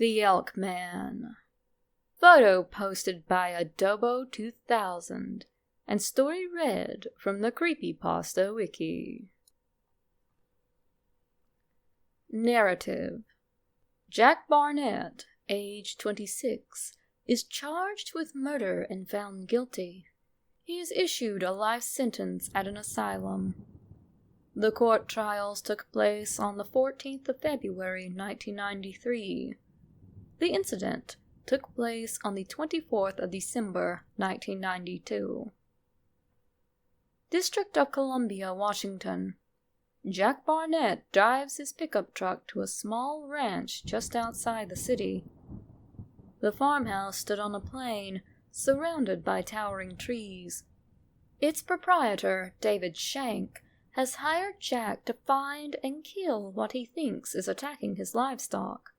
The Elkman. Photo posted by Adobo2000 and story read from the Creepypasta wiki. Narrative. Jack Barnett, age 26, is charged with murder and found guilty. He is issued a life sentence at an asylum. The court trials took place on the 14th of February 1993. The incident took place on the 24th of December 1992. District of Columbia, Washington. Jack Barnett drives his pickup truck to a small ranch just outside the city. The farmhouse stood on a plain, surrounded by towering trees. Its proprietor, David Shank, has hired Jack to find and kill what he thinks is attacking his livestock.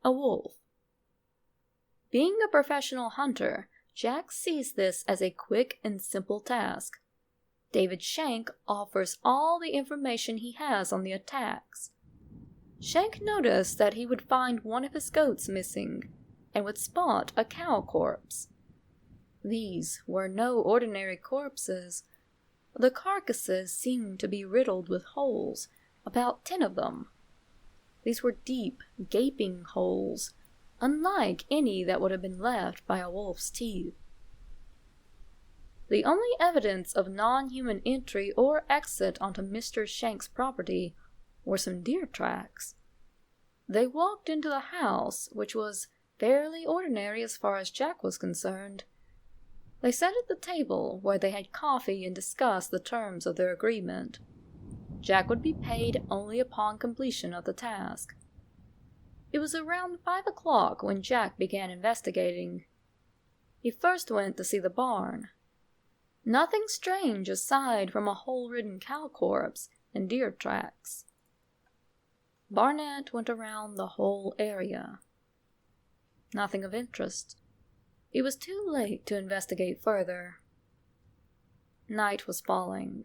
A wolf. Being a professional hunter, Jack sees this as a quick and simple task. David Shank offers all the information he has on the attacks. Shank noticed that he would find one of his goats missing, and would spot a cow corpse. These were no ordinary corpses. The carcasses seemed to be riddled with holes, about 10 of them. These were deep, gaping holes, unlike any that would have been left by a wolf's teeth. The only evidence of non-human entry or exit onto Mr. Shank's property were some deer tracks. They walked into the house, which was fairly ordinary as far as Jack was concerned. They sat at the table where they had coffee and discussed the terms of their agreement. Jack would be paid only upon completion of the task. It was around 5 o'clock when Jack began investigating. He first went to see the barn. Nothing strange aside from a hole-ridden cow corpse and deer tracks. Barnett went around the whole area. Nothing of interest. It was too late to investigate further. Night was falling.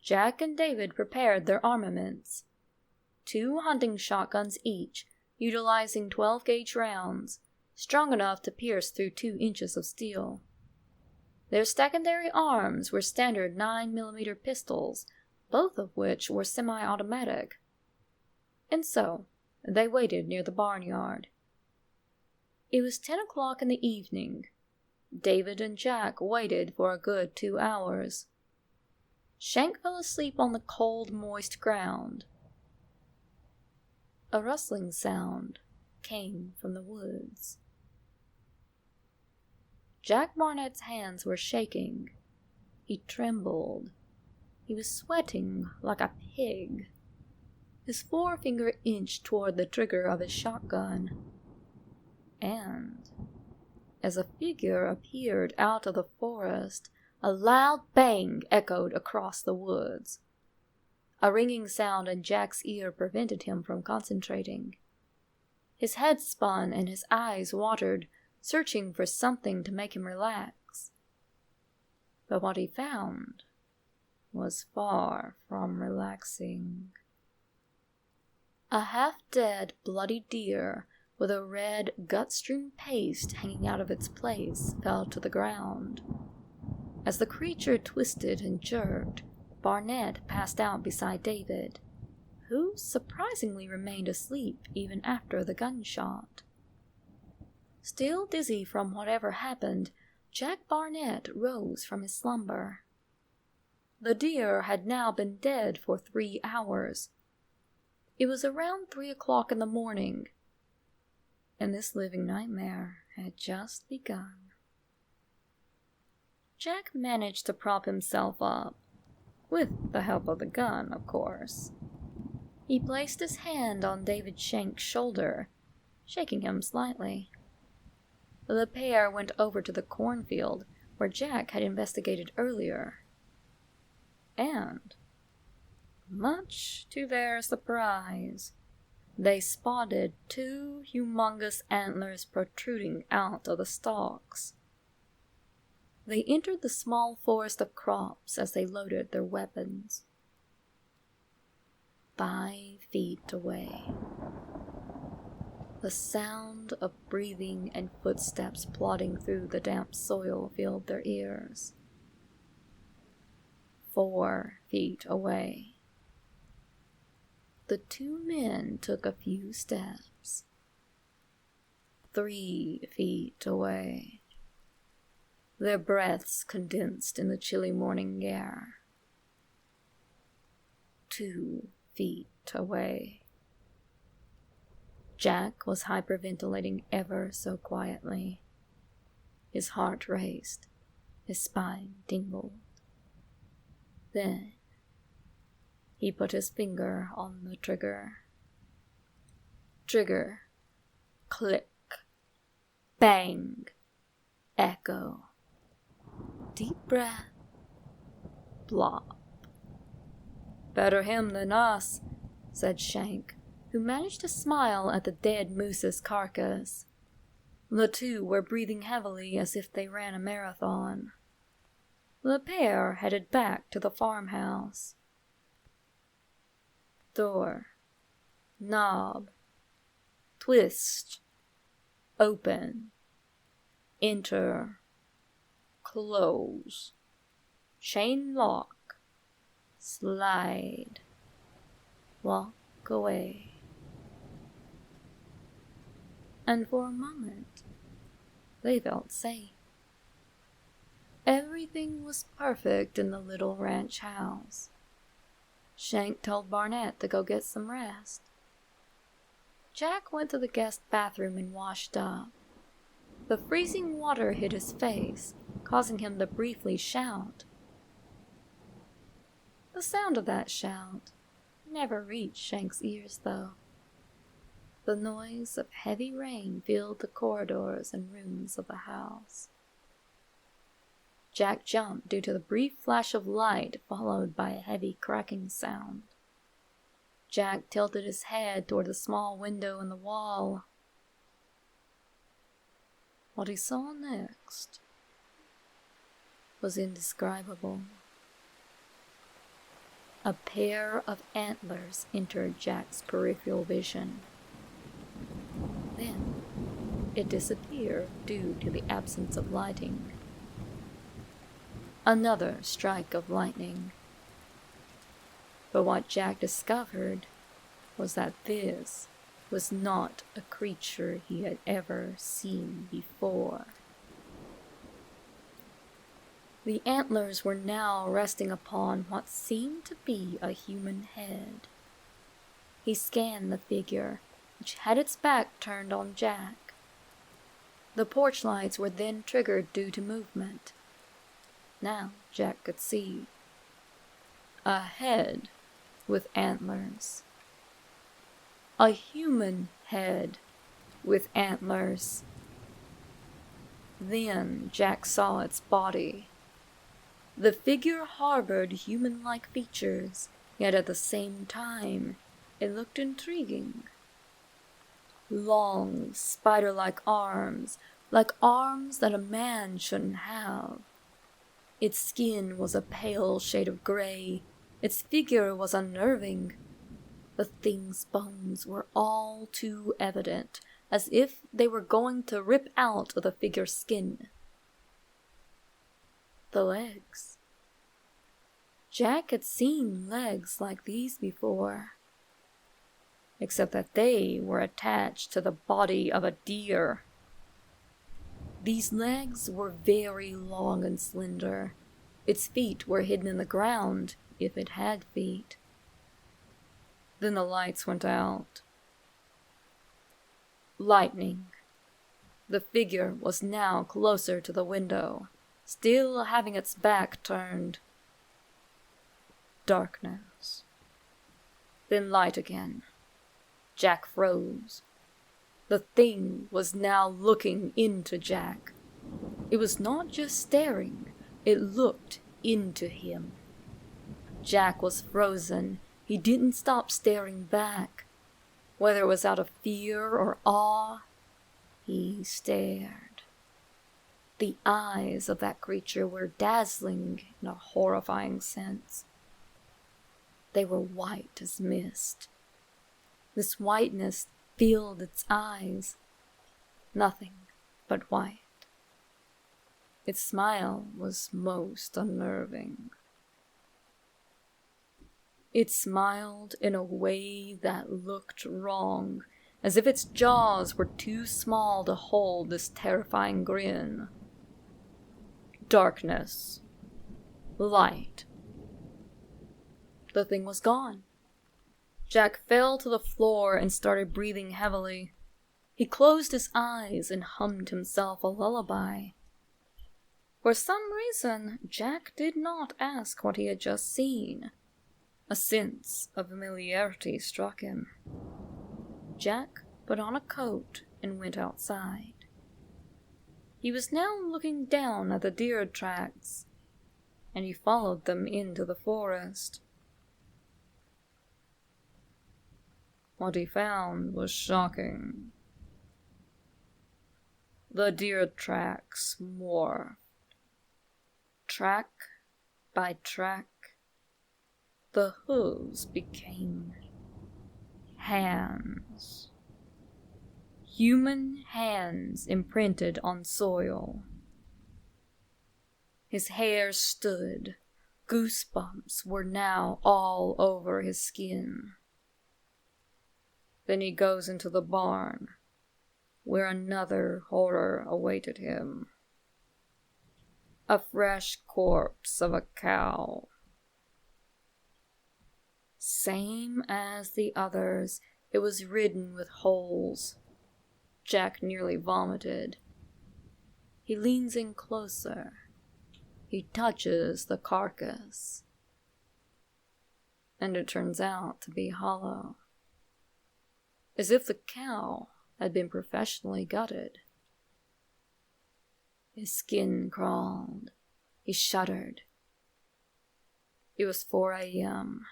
Jack and David prepared their armaments. 2 hunting shotguns each, utilizing 12-gauge rounds, strong enough to pierce through 2 inches of steel. Their secondary arms were standard 9mm pistols, both of which were semi-automatic. And so, they waited near the barnyard. It was 10 o'clock in the evening. David and Jack waited for a good 2 hours. Shank fell asleep on the cold, moist ground. A rustling sound came from the woods. Jack Barnett's hands were shaking. He trembled. He was sweating like a pig. His forefinger inched toward the trigger of his shotgun. And, as a figure appeared out of the forest, a loud bang echoed across the woods. A ringing sound in Jack's ear prevented him from concentrating. His head spun and his eyes watered, searching for something to make him relax. But what he found was far from relaxing. A half-dead, bloody deer with a red, gut-strewn paste hanging out of its place fell to the ground. As the creature twisted and jerked, Barnett passed out beside David, who surprisingly remained asleep even after the gunshot. Still dizzy from whatever happened, Jack Barnett rose from his slumber. The deer had now been dead for 3 hours. It was around 3 o'clock in the morning, and this living nightmare had just begun. Jack managed to prop himself up, with the help of the gun, of course. He placed his hand on David Shank's shoulder, shaking him slightly. The pair went over to the cornfield where Jack had investigated earlier. And, much to their surprise, they spotted 2 humongous antlers protruding out of the stalks. They entered the small forest of crops as they loaded their weapons. 5 feet away, The sound of breathing and footsteps plodding through the damp soil filled their ears. 4 feet away. The 2 men took a few steps. 3 feet away. Their breaths condensed in the chilly morning air. 2 feet away. Jack was hyperventilating ever so quietly. His heart raced. His spine tingled. Then he put his finger on the trigger. Trigger. Click. Bang. Echo. Deep breath. Plop. "Better him than us," said Shank, who managed to smile at the dead moose's carcass. The 2 were breathing heavily as if they ran a marathon. The pair headed back to the farmhouse. Door. Knob. Twist. Open. Enter. Close. Chain lock. Slide. Walk away. And for a moment, they felt safe. Everything was perfect in the little ranch house. Shank told Barnett to go get some rest. Jack went to the guest bathroom and washed up. The freezing water hit his face, causing him to briefly shout. The sound of that shout never reached Shank's ears, though. The noise of heavy rain filled the corridors and rooms of the house. Jack jumped due to the brief flash of light followed by a heavy cracking sound. Jack tilted his head toward the small window in the wall. What he saw next was indescribable. A pair of antlers entered Jack's peripheral vision. Then it disappeared due to the absence of lighting. Another strike of lightning. But what Jack discovered was that this was not a creature he had ever seen before. The antlers were now resting upon what seemed to be a human head. He scanned the figure, which had its back turned on Jack. The porch lights were then triggered due to movement. Now Jack could see a head with antlers. A human head with antlers. Then Jack saw its body. The figure harbored human-like features, yet at the same time, it looked intriguing. Long, spider-like arms, like arms that a man shouldn't have. Its skin was a pale shade of gray. Its figure was unnerving. The thing's bones were all too evident, as if they were going to rip out of the figure's skin. The legs. Jack had seen legs like these before, except that they were attached to the body of a deer. These legs were very long and slender. Its feet were hidden in the ground, if it had feet. Then the lights went out. Lightning. The figure was now closer to the window, still having its back turned. Darkness. Then light again. Jack froze. The thing was now looking into Jack. It was not just staring, it looked into him. Jack was frozen. He didn't stop staring back. Whether it was out of fear or awe, he stared. The eyes of that creature were dazzling in a horrifying sense. They were white as mist. This whiteness filled its eyes. Nothing but white. Its smile was most unnerving. It smiled in a way that looked wrong, as if its jaws were too small to hold this terrifying grin. Darkness. Light. The thing was gone. Jack fell to the floor and started breathing heavily. He closed his eyes and hummed himself a lullaby. For some reason, Jack did not ask what he had just seen. A sense of familiarity struck him. Jack put on a coat and went outside. He was now looking down at the deer tracks, and he followed them into the forest. What he found was shocking. The deer tracks morphed. Track by track, the hooves became hands. Human hands imprinted on soil. His hair stood. Goosebumps were now all over his skin. Then he goes into the barn, where another horror awaited him. A fresh corpse of a cow. Same as the others, it was ridden with holes. Jack nearly vomited. He leans in closer. He touches the carcass. And it turns out to be hollow. As if the cow had been professionally gutted. His skin crawled. He shuddered. It was 4 a.m.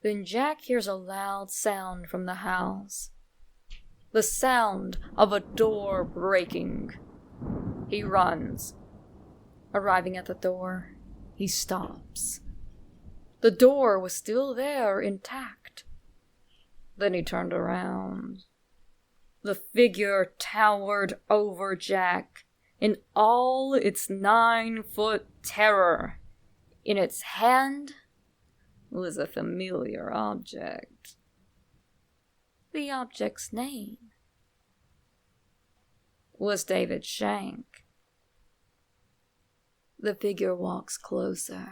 Then Jack hears a loud sound from the house. The sound of a door breaking. He runs. Arriving at the door, he stops. The door was still there, intact. Then he turned around. The figure towered over Jack in all its 9-foot terror. In its hand was a familiar object. The object's name was David Shank. The figure walks closer.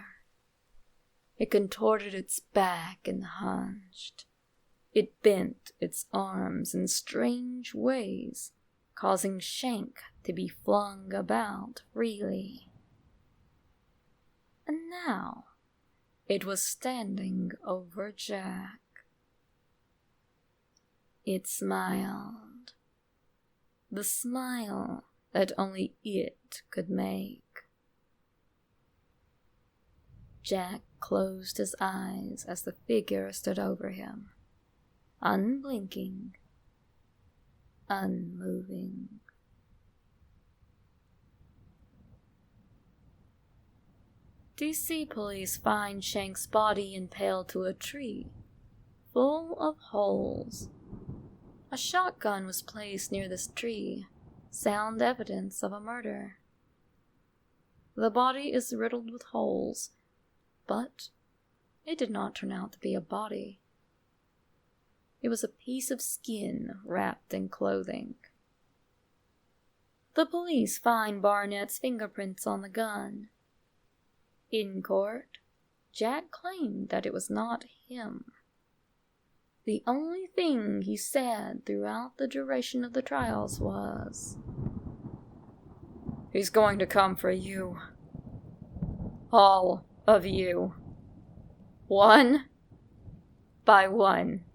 It contorted its back and hunched. It bent its arms in strange ways, causing Shank to be flung about freely. And now it was standing over Jack. It smiled. The smile that only it could make. Jack closed his eyes as the figure stood over him, unblinking, unmoving. DC police find Shank's body impaled to a tree, full of holes. A shotgun was placed near this tree, sound evidence of a murder. The body is riddled with holes, but it did not turn out to be a body. It was a piece of skin wrapped in clothing. The police find Barnett's fingerprints on the gun. In court, Jack claimed that it was not him. The only thing he said throughout the duration of the trials was, "He's going to come for you. All of you. One by one.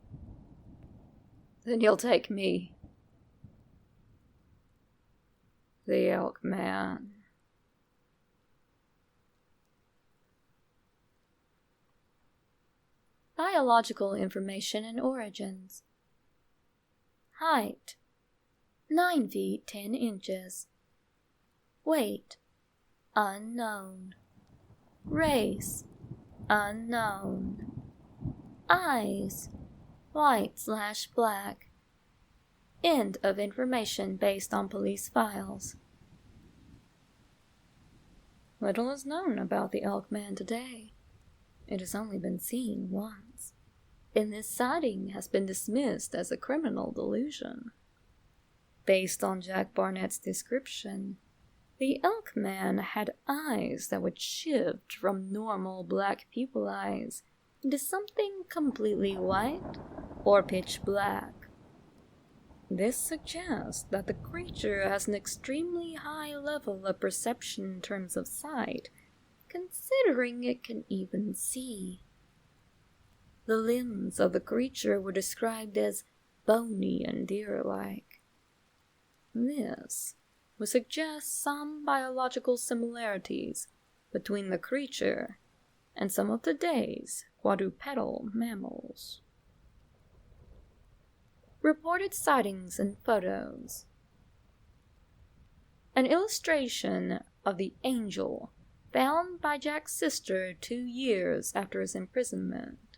Then he'll take me. The Elkman." Biological information and origins. Height, 9 feet 10 inches. Weight, unknown. Race, unknown. Eyes, white/black. End of information based on police files. Little is known about the Elkman today. It has only been seen once, and this sighting has been dismissed as a criminal delusion. Based on Jack Barnett's description, the Elkman had eyes that would shift from normal black pupil eyes into something completely white or pitch black. This suggests that the creature has an extremely high level of perception in terms of sight, considering it can even see. The limbs of the creature were described as bony and deer-like. This would suggest some biological similarities between the creature and some of today's quadrupedal mammals. Reported sightings and photos. An illustration of the angel found by Jack's sister 2 years after his imprisonment.